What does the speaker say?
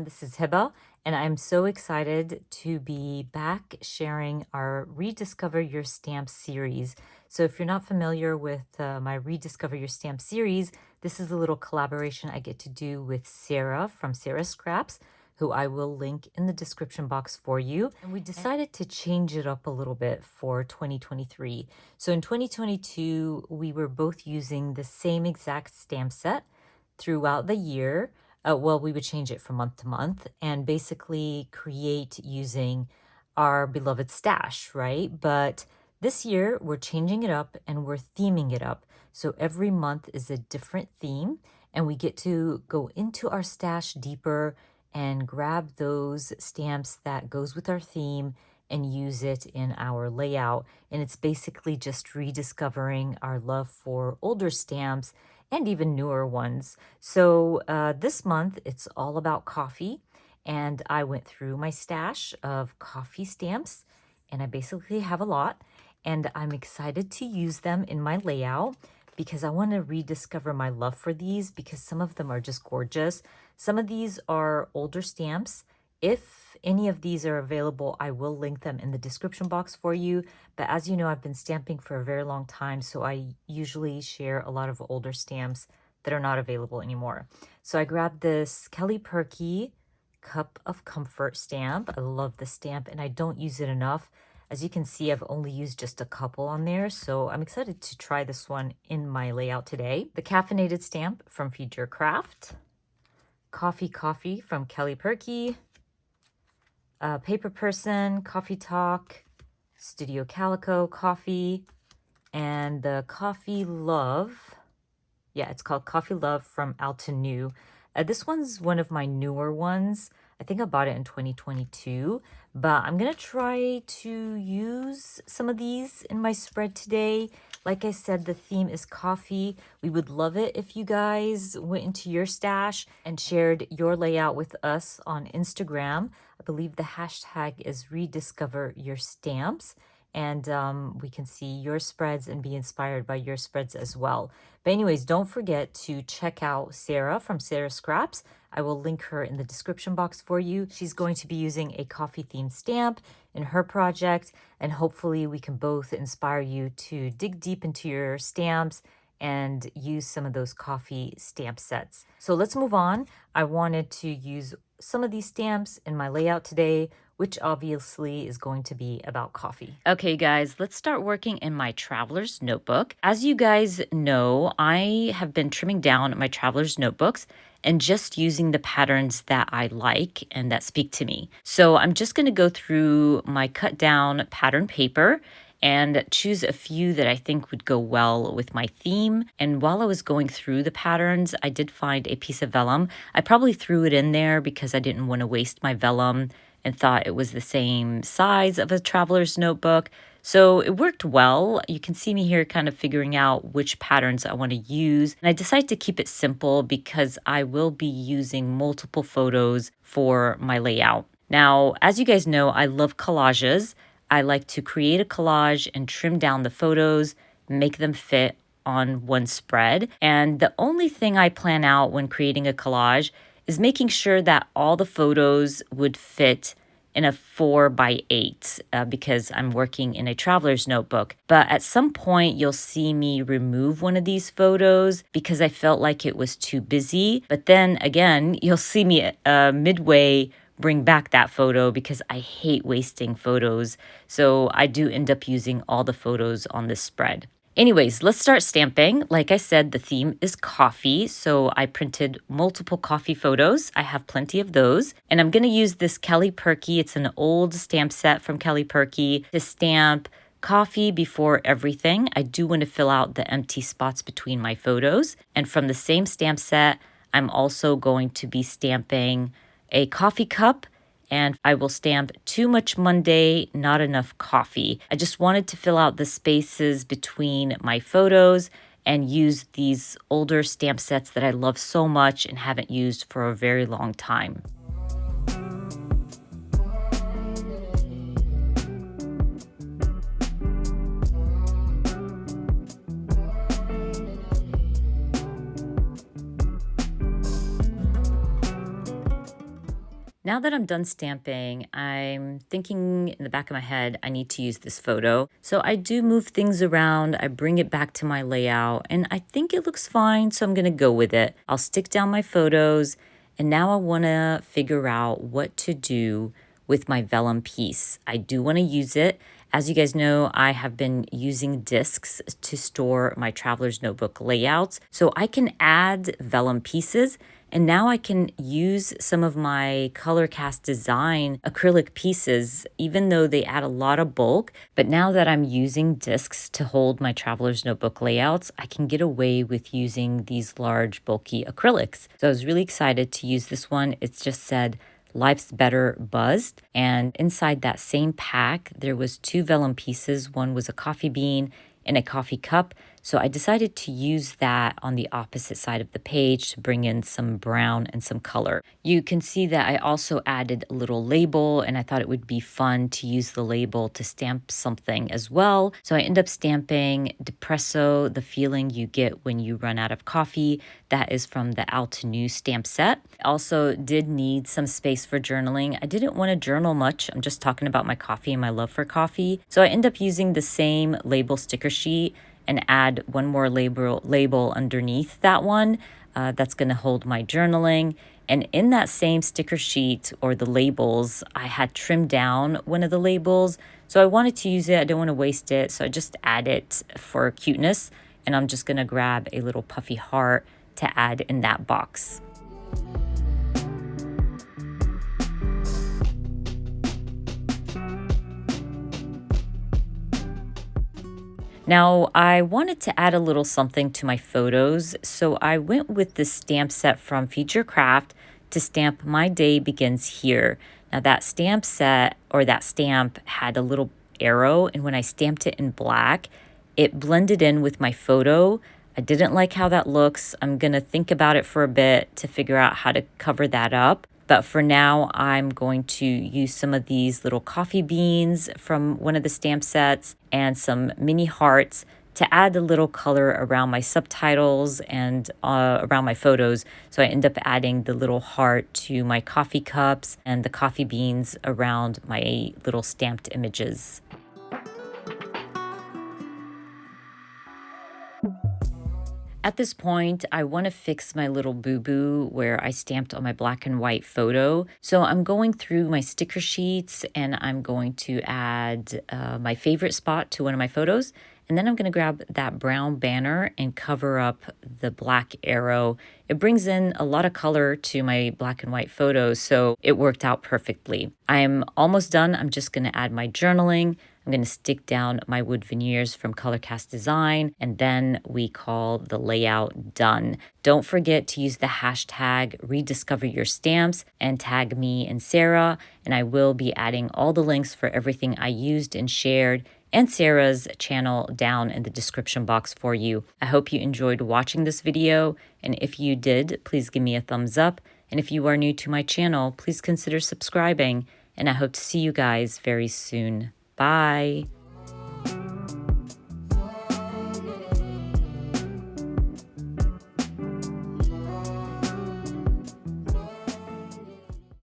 everyone, this is Hiba, and I'm so excited to be back sharing our Rediscover Your Stamp series. So if you're not familiar with my Rediscover Your Stamp series, this is a little collaboration I get to do with Sarah from Sarah Scraps, who I will link in the description box for you. And we decided to change it up a little bit for 2023. So in 2022, we were both using the same exact stamp set throughout the year. Well, we would change it from month to month and basically create using our beloved stash, right? But this year we're changing it up and we're theming it up. So every month is a different theme, and we get to go into our stash deeper and grab those stamps that goes with our theme and use it in our layout. And it's basically just rediscovering our love for older stamps and even newer ones. So this month, it's all about coffee. And I went through my stash of coffee stamps, and I basically have a lot. And I'm excited to use them in my layout because I want to rediscover my love for these because some of them are just gorgeous. Some of these are older stamps. If any of these are available, I will link them in the description box for you. But as you know, I've been stamping for a very long time, so I usually share a lot of older stamps that are not available anymore. So I grabbed this Kelly Purkey Cup of Comfort stamp. I love the stamp, and I don't use it enough. As you can see, I've only used just a couple on there, so I'm excited to try this one in my layout today. The Caffeinated stamp from Feed Your Craft. Coffee from Kelly Purkey. Paper Person, Coffee Talk, Studio Calico, Coffee, and the Coffee Love. Yeah, it's called Coffee Love from Alton New. This one's one of my newer ones. I think I bought it in 2022, but I'm gonna try to use some of these in my spread today. Like I said, the theme is coffee. We would love it if you guys went into your stash and shared your layout with us on Instagram. I believe the hashtag is Rediscover Your Stamps. And we can see your spreads and be inspired by your spreads as well. But anyways, don't forget to check out Sarah from Sarah Scraps. I will link her in the description box for you. She's going to be using a coffee themed stamp in her project, and hopefully we can both inspire you to dig deep into your stamps and use some of those coffee stamp sets. So let's move on. I wanted to use some of these stamps in my layout today, which obviously is going to be about coffee. Okay, guys, let's start working in my traveler's notebook. As you guys know, I have been trimming down my traveler's notebooks and just using the patterns that I like and that speak to me. So I'm just going to go through my cut down pattern paper and choose a few that I think would go well with my theme. And while I was going through the patterns, I did find a piece of vellum. I probably threw it in there because I didn't want to waste my vellum and thought it was the same size of a traveler's notebook. So it worked well. You can see me here kind of figuring out which patterns I want to use. And I decided to keep it simple because I will be using multiple photos for my layout. Now, as you guys know, I love collages. I like to create a collage and trim down the photos, make them fit on one spread. And the only thing I plan out when creating a collage is making sure that all the photos would fit in a 4x8 because I'm working in a traveler's notebook. But at some point, you'll see me remove one of these photos because I felt like it was too busy. But then again, you'll see me midway bring back that photo because I hate wasting photos. So I do end up using all the photos on this spread. Anyways, let's start stamping. Like I said, the theme is coffee, so I printed multiple coffee photos. I have plenty of those. And I'm going to use this Kelly Purkey. It's an old stamp set from Kelly Purkey to stamp coffee before everything. I do want to fill out the empty spots between my photos. And from the same stamp set, I'm also going to be stamping a coffee cup, and I will stamp Too Much Monday, Not Enough Coffee. I just wanted to fill out the spaces between my photos and use these older stamp sets that I love so much and haven't used for a very long time. Now that I'm done stamping, I'm thinking in the back of my head, I need to use this photo. So I do move things around, I bring it back to my layout, and I think it looks fine, so I'm gonna go with it. I'll stick down my photos, and now I wanna figure out what to do with my vellum piece. I do wanna use it. As you guys know, I have been using discs to store my traveler's notebook layouts, so I can add vellum pieces. And now I can use some of my color cast design acrylic pieces, even though they add a lot of bulk. But now that I'm using discs to hold my traveler's notebook layouts, I can get away with using these large bulky acrylics. So I was really excited to use this one. It's just said, Life's Better Buzzed. And inside that same pack, there was 2 vellum pieces. One was a coffee bean and a coffee cup. So I decided to use that on the opposite side of the page to bring in some brown and some color. You can see that I also added a little label, and I thought it would be fun to use the label to stamp something as well. So I end up stamping Depresso, the feeling you get when you run out of coffee. That is from the Altenew stamp set. I also did need some space for journaling. I didn't want to journal much. I'm just talking about my coffee and my love for coffee. So I end up using the same label sticker sheet and add one more label underneath that one that's going to hold my journaling. And in that same sticker sheet or the labels, I had trimmed down one of the labels. So I wanted to use it. I don't want to waste it. So I just add it for cuteness. And I'm just going to grab a little puffy heart to add in that box. Now, I wanted to add a little something to my photos, so I went with this stamp set from Future Craft to stamp My Day Begins Here. Now, that stamp set, or that stamp, had a little arrow, and when I stamped it in black, it blended in with my photo. I didn't like how that looks. I'm gonna think about it for a bit to figure out how to cover that up. But for now, I'm going to use some of these little coffee beans from one of the stamp sets and some mini hearts to add a little color around my subtitles and around my photos. So I end up adding the little heart to my coffee cups and the coffee beans around my little stamped images. At this point, I want to fix my little boo-boo where I stamped on my black and white photo. So I'm going through my sticker sheets and I'm going to add my favorite spot to one of my photos. And then I'm going to grab that brown banner and cover up the black arrow. It brings in a lot of color to my black and white photos, so it worked out perfectly. I'm almost done. I'm just going to add my journaling. I'm going to stick down my wood veneers from Colorcast Design, and then we call the layout done. Don't forget to use the hashtag Rediscover Your Stamps and tag me and Sarah, and I will be adding all the links for everything I used and shared and Sarah's channel down in the description box for you. I hope you enjoyed watching this video, and if you did, please give me a thumbs up. And if you are new to my channel, please consider subscribing, and I hope to see you guys very soon. Bye.